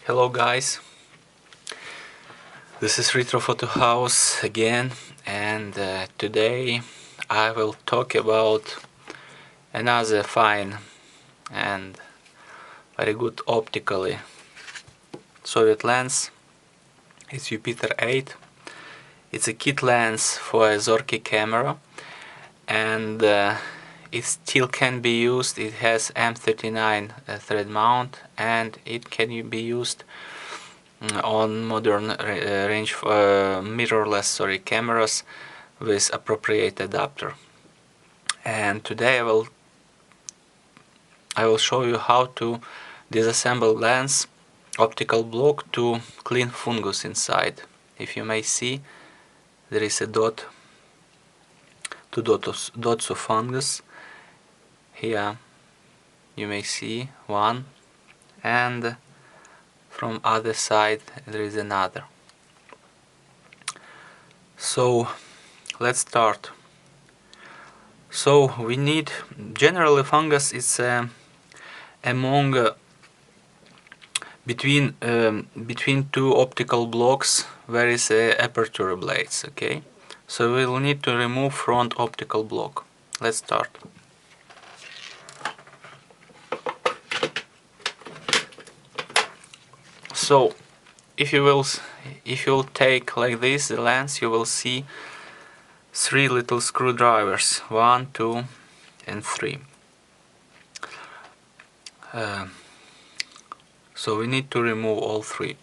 Hello guys, this is Retro Photo House again, and today I will talk about another fine and very good optically Soviet lens. It's Jupiter-8. It's a kit lens for a Zorky camera, and it still can be used. It has M39 thread mount, and it can be used on modern mirrorless cameras with appropriate adapter. And today I will show you how to disassemble lens optical block to clean fungus inside. If you may see, there is a two dots of fungus. Here you may see one, and from other side there is another. So let's start. So we need, generally fungus is among between two optical blocks where is aperture blades. Okay, so we will need to remove front optical block. Let's start. So if you will take like this the lens, you will see three little screwdrivers, 1, 2 and 3. So we need to remove all three.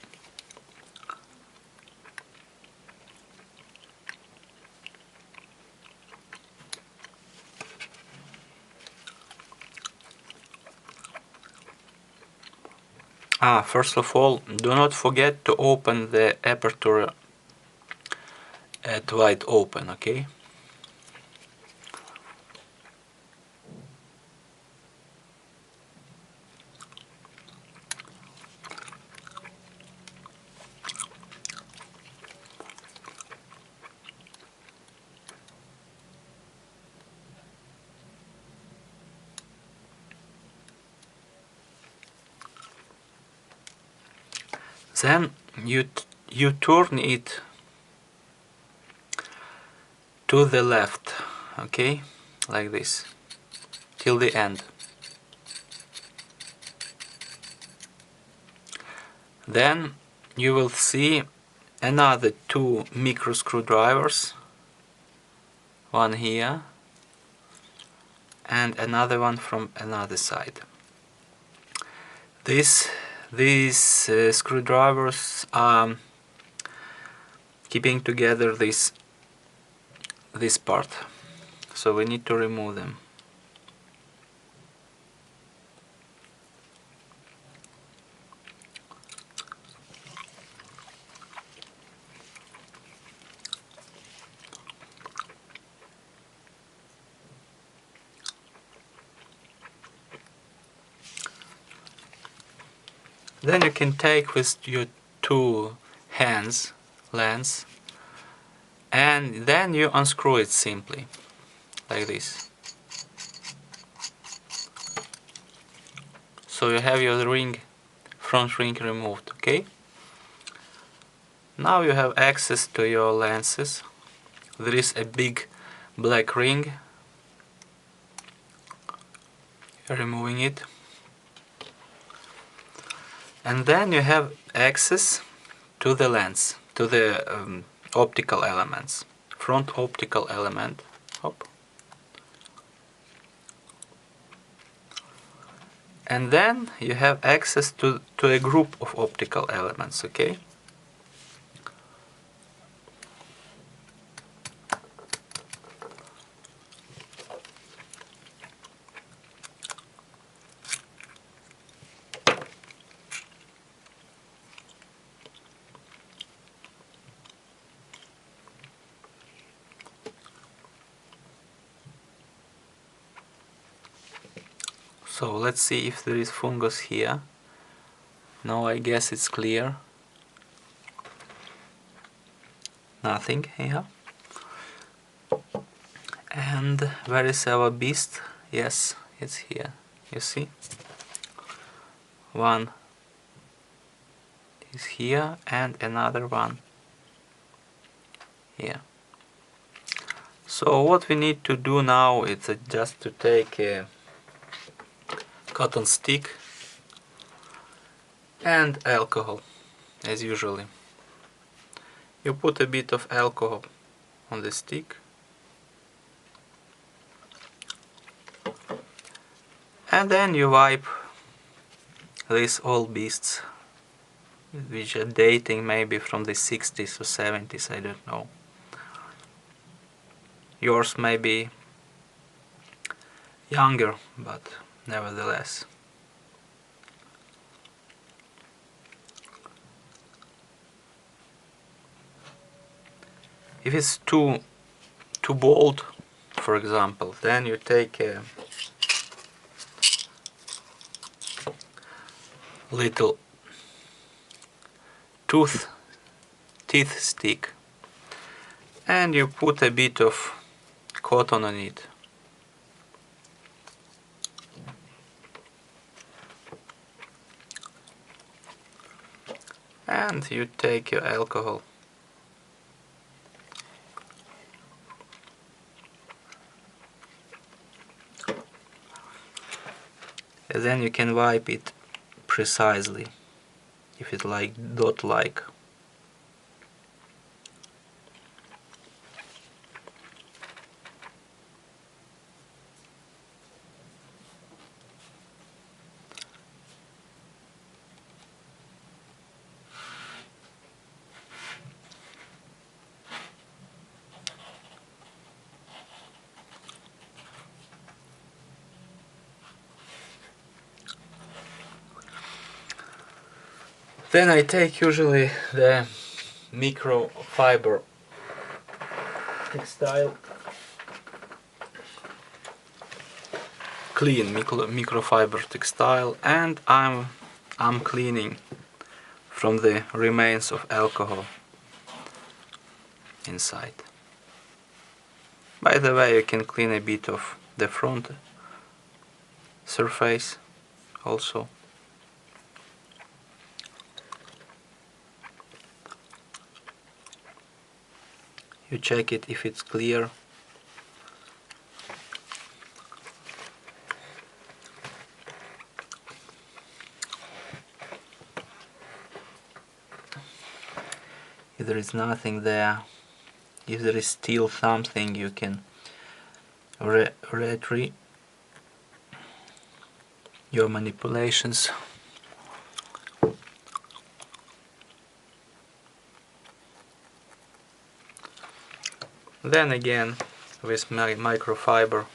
First of all, do not forget to open the aperture at wide open, okay? Then you turn it to the left, okay, like this, till the end. Then you will see another two micro screwdrivers, one here and another one from another side. These screwdrivers are keeping together this part, so we need to remove them. Then you can take with your two hands lens, and then you unscrew it simply like this. So you have your front ring removed, okay? Now you have access to your lenses. There is a big black ring. You're removing it. And then you have access to the lens, to the optical elements. Front optical element. Hop. And then you have access to a group of optical elements, okay? So let's see if there is fungus here. No, I guess it's clear. Nothing here. And where is our beast? Yes, it's here. You see? One is here and another one here. So what we need to do now is just to take a cotton stick and alcohol, as usually. You put a bit of alcohol on the stick and then you wipe these old beasts, which are dating maybe from the 60s or 70s, I don't know. Yours may be younger, but nevertheless. If it's too bold, for example, then you take a little teeth stick and you put a bit of cotton on it. And you take your alcohol. And then you can wipe it precisely, if it's like dot-like. Then I take usually the microfiber textile, clean microfiber textile, and I'm cleaning from the remains of alcohol inside. By the way, you can clean a bit of the front surface also. You check it if it's clear. If there is nothing there, if there is still something, you can retry your manipulations. Then again with my microfiber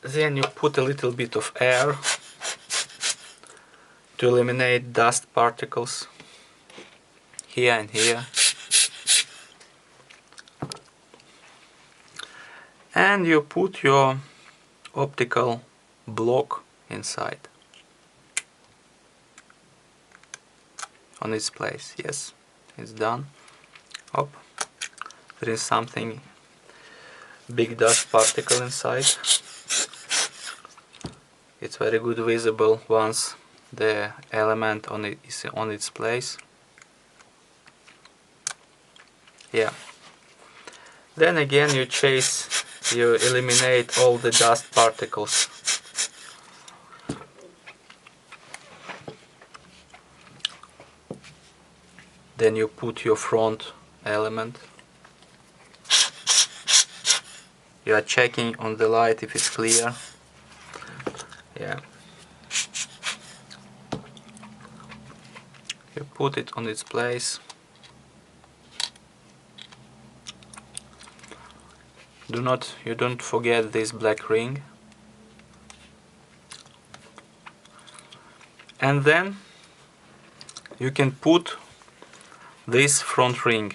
then you put a little bit of air to eliminate dust particles here and here, and you put your optical block inside on its place. Yes, it's done. Up, there is something, big dust particle inside. It's very good visible once the element on it is on its place. Yeah. Then again you eliminate all the dust particles. Then you put your front element. You are checking on the light if it's clear. Yeah. You put it on its place. You don't forget this black ring. And then you can put this front ring.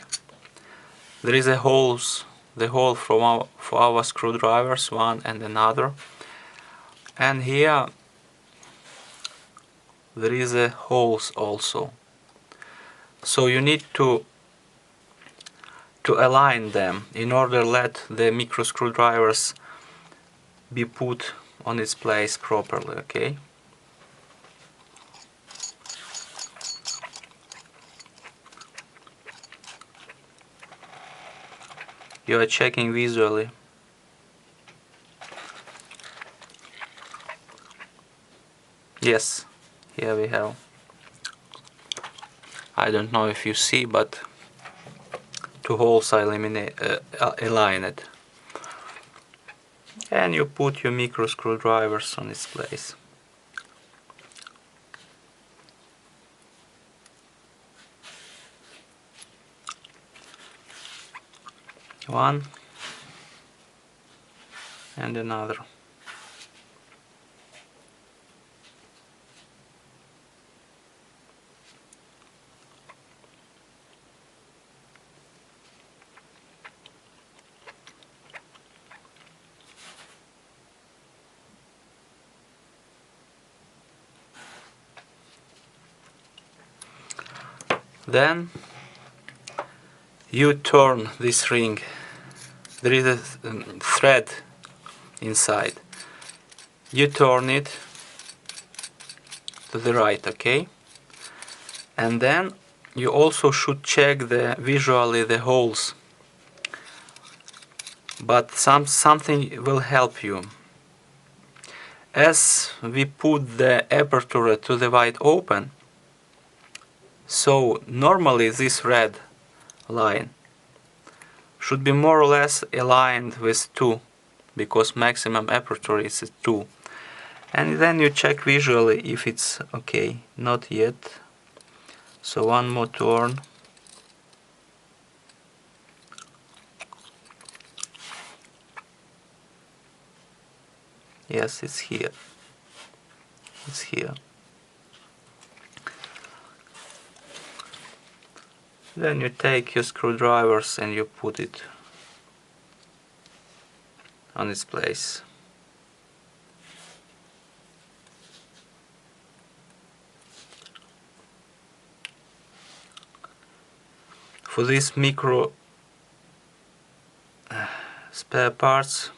There is a hole for our screwdrivers, one and another, and here there is a holes also. So you need to to align them in order let the micro screwdrivers be put on its place properly, okay? You are checking visually. Yes, here we have. I don't know if you see, but two holes are aligned. And you put your micro screwdrivers on its place. One and another. Then you turn this ring. There is a thread inside. You turn it to the right, okay? And then you also should check visually the holes. But something will help you. As we put the aperture to the wide open, so normally this red line should be more or less aligned with 2, because maximum aperture is 2. And then you check visually if it's okay. Not yet. So one more turn. Yes, it's here. It's here. Then you take your screwdrivers and you put it on its place. For these micro spare parts,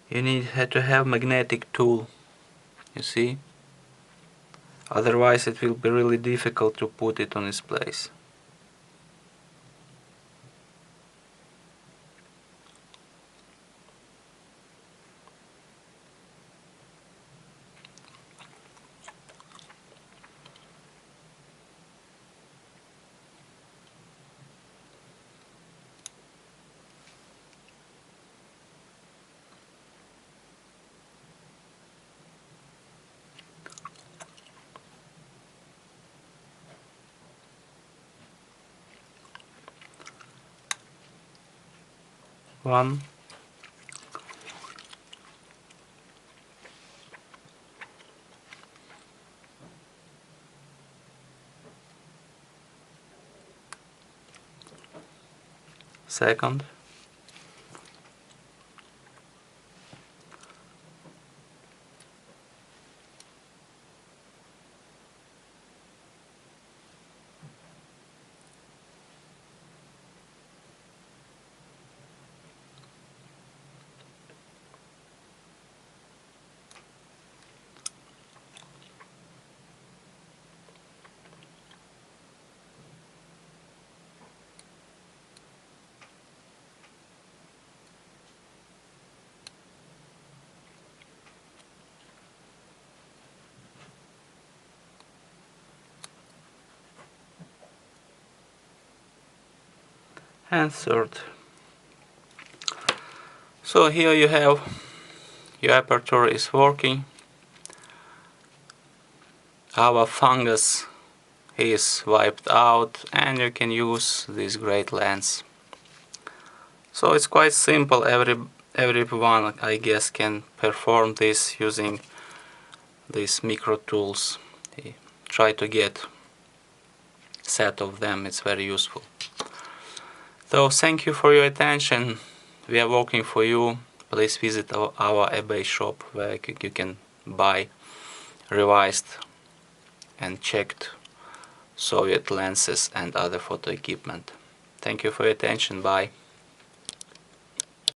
you need to have magnetic tool, you see? Otherwise it will be really difficult to put it on its place. One. Second. And third. So here you have your aperture is working. Our fungus is wiped out and you can use this great lens. So it's quite simple. Everyone, I guess, can perform this using these micro tools. Try to get a set of them, it's very useful. So thank you for your attention. We are working for you. Please visit our eBay shop where you can buy revised and checked Soviet lenses and other photo equipment. Thank you for your attention. Bye.